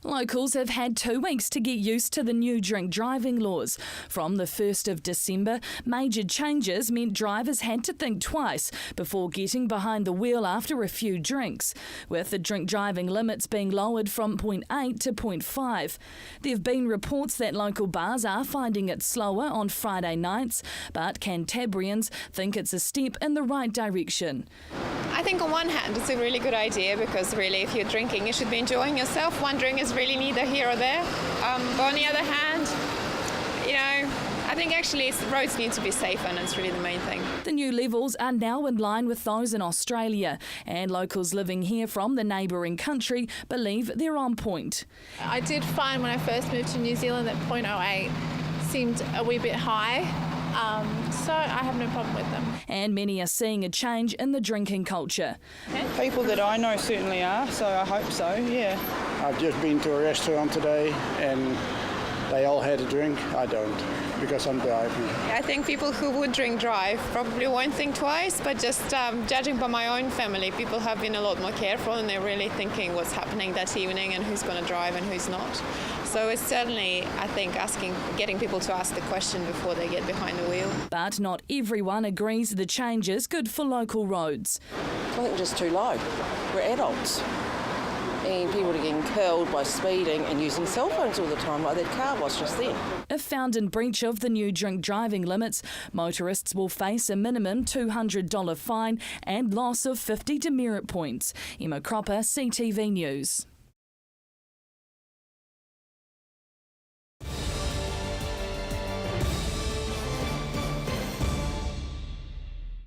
Locals have had 2 weeks to get used to the new drink driving laws. From the 1st of December, major changes meant drivers had to think twice before getting behind the wheel after a few drinks, with the drink driving limits being lowered from 0.8 to 0.5. There have been reports that local bars are finding it slower on Friday nights, but Cantabrians think it's a step in the right direction. I think on one hand it's a really good idea because really if you're drinking you should be enjoying yourself. One drink is really neither here or there. But on the other hand, I think actually roads need to be safer and it's really the main thing. The new levels are now in line with those in Australia, and locals living here from the neighbouring country believe they're on point. I did find when I first moved to New Zealand that 0.08 seemed a wee bit high. So I have no problem with them. And many are seeing a change in the drinking culture. People that I know certainly are, so I hope so, yeah. I've just been to a restaurant today and they all had a drink. I don't, because I'm driving. I think people who would drink drive probably won't think twice, but just judging by my own family, people have been a lot more careful and they're really thinking what's happening that evening and who's going to drive and who's not. So it's certainly, I think, getting people to ask the question before they get behind the wheel. But not everyone agrees the change is good for local roads. I think just too low. We're adults. And people are getting killed by speeding and using cell phones all the time, like that car was just then. If found in breach of the new drink driving limits, motorists will face a minimum $200 fine and loss of 50 demerit points. Emma Cropper, CTV News.